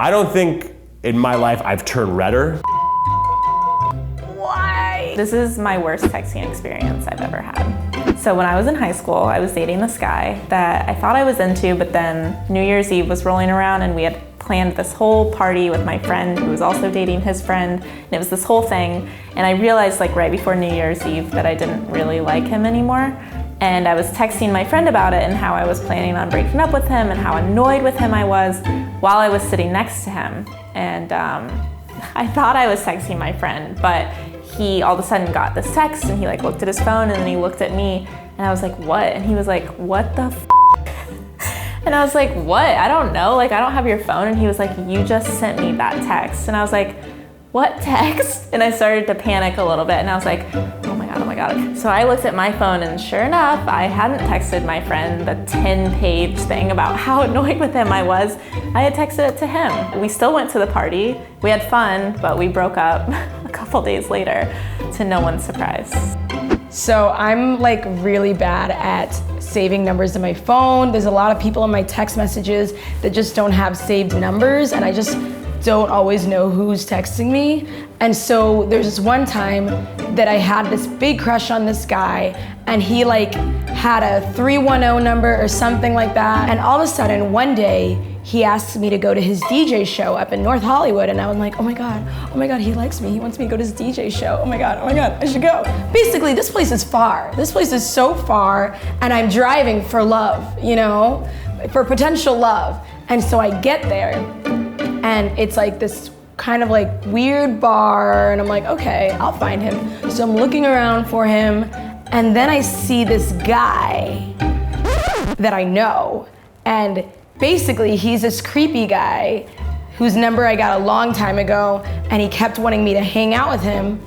I don't think in my life I've turned redder. Why? This is my worst texting experience I've ever had. So when I was in high school, I was dating this guy that I thought I was into, but then New Year's Eve was rolling around and we had planned this whole party with my friend who was also dating his friend, and it was this whole thing. And I realized like right before New Year's Eve that I didn't really like him anymore. And I was texting my friend about it and how I was planning on breaking up with him and how annoyed with him I was while I was sitting next to him. And I thought I was texting my friend, but he all of a sudden got this text and he like looked at his phone and then he looked at me and I was like, what? And he was like, what the f? And I was like, what? I don't know, like I don't have your phone. And he was like, you just sent me that text. And I was like, what text? And I started to panic a little bit and I was like, oh my God, oh my God. So I looked at my phone and sure enough, I hadn't texted my friend the 10-page thing about how annoyed with him I was. I had texted it to him. We still went to the party. We had fun, but we broke up a couple days later to no one's surprise. So I'm like really bad at saving numbers in my phone. There's a lot of people in my text messages that just don't have saved numbers and I just don't always know who's texting me. And so there's this one time that I had this big crush on this guy and he like had a 310 number or something like that. And all of a sudden one day he asked me to go to his DJ show up in North Hollywood and I was like, oh my God, he likes me. He wants me to go to his DJ show. Oh my God, I should go. Basically, this place is far. This place is so far and I'm driving for love, you know, for potential love. And so I get there and it's like this kind of like weird bar and I'm like, okay, I'll find him. So I'm looking around for him and then I see this guy that I know and basically he's this creepy guy whose number I got a long time ago and he kept wanting me to hang out with him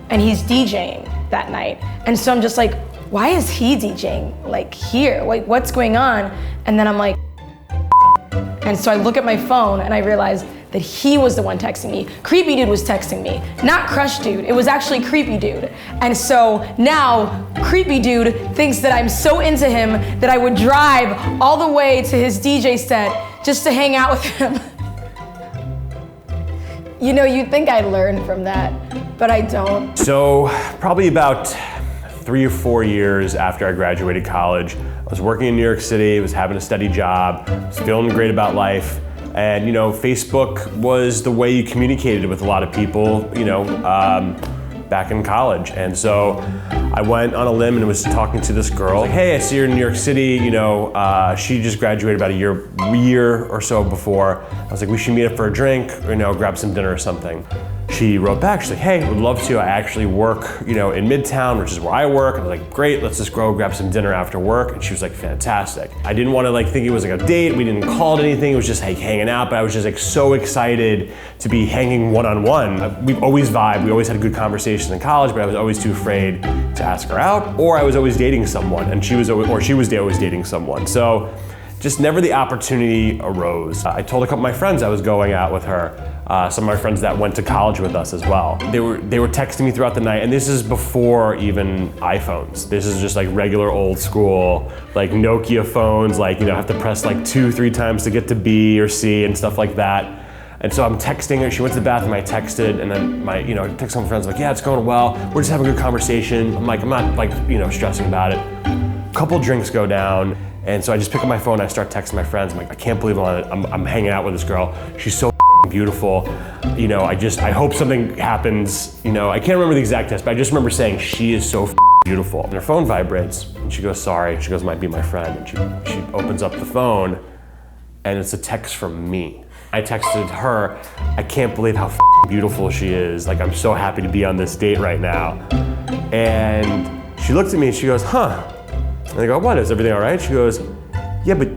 and he's DJing that night. And so I'm just like, why is he DJing like here? Like what's going on? And then I'm like, and so I look at my phone and I realize that he was the one texting me. Creepy dude was texting me, not crush dude. It was actually creepy dude. And so now creepy dude thinks that I'm so into him that I would drive all the way to his DJ set just to hang out with him. You know, you'd think I'd learn from that, but I don't. So probably about 3 or 4 years after I graduated college, I was working in New York City, was having a steady job, was feeling great about life. And you know, Facebook was the way you communicated with a lot of people, you know, back in college. And so I went on a limb and was talking to this girl. Like, hey, I see her in New York City, you know, she just graduated about a year or so before. I was like, we should meet up for a drink, or, you know, grab some dinner or something. She wrote back, she's like, hey, would love to. I actually work, you know, in Midtown, which is where I work. I was like, great, let's just go grab some dinner after work. And she was like, fantastic. I didn't want to like think it was like a date. We didn't call it anything. It was just like hanging out, but I was just like so excited to be hanging one-on-one. We've always vibed. We always had good conversations in college, but I was always too afraid to ask her out, or I was always dating someone and she was always dating someone. So just never the opportunity arose. I told a couple of my friends I was going out with her. Some of my friends that went to college with us as well. They were texting me throughout the night, and this is before even iPhones. This is just like regular old school, like Nokia phones, like, you know, have to press like 2-3 times to get to B or C and stuff like that. And so I'm texting her, she went to the bathroom, I texted, and then I text some friends like, yeah, it's going well, we're just having a good conversation. I'm not like, you know, stressing about it. A couple drinks go down, and so I just pick up my phone and I start texting my friends. I'm like, I can't believe I'm hanging out with this girl. She's so beautiful. You know, I hope something happens. You know, I can't remember the exact text, but I just remember saying, she is so beautiful. And her phone vibrates, and she goes, sorry. She goes, might be my friend. And she opens up the phone, and it's a text from me. I texted her, I can't believe how beautiful she is. Like, I'm so happy to be on this date right now. And she looked at me and she goes, huh. And I go, what, is everything all right? She goes, yeah, but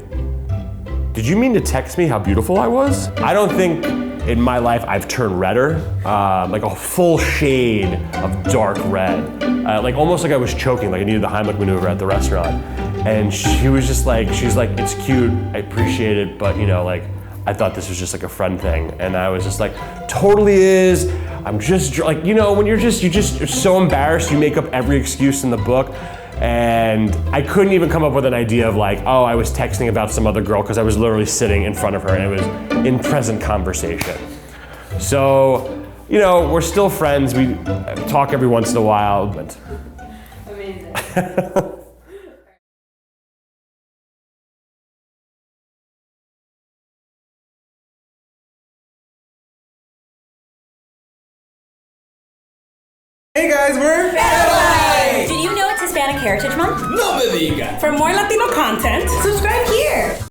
did you mean to text me how beautiful I was? I don't think in my life I've turned redder, like a full shade of dark red. Like almost like I was choking, like I needed the Heimlich maneuver at the restaurant. And she was just like, it's cute, I appreciate it, but you know, like, I thought this was just like a friend thing. And I was just like, totally is. I'm just like, you know, when you're so embarrassed, you make up every excuse in the book. And I couldn't even come up with an idea of like, oh, I was texting about some other girl because I was literally sitting in front of her and it was in present conversation. So, you know, we're still friends. We talk every once in a while, but. Amazing. Hey guys, we're Did you know it's Hispanic Heritage Month? no me diga. For more Latino content, subscribe here.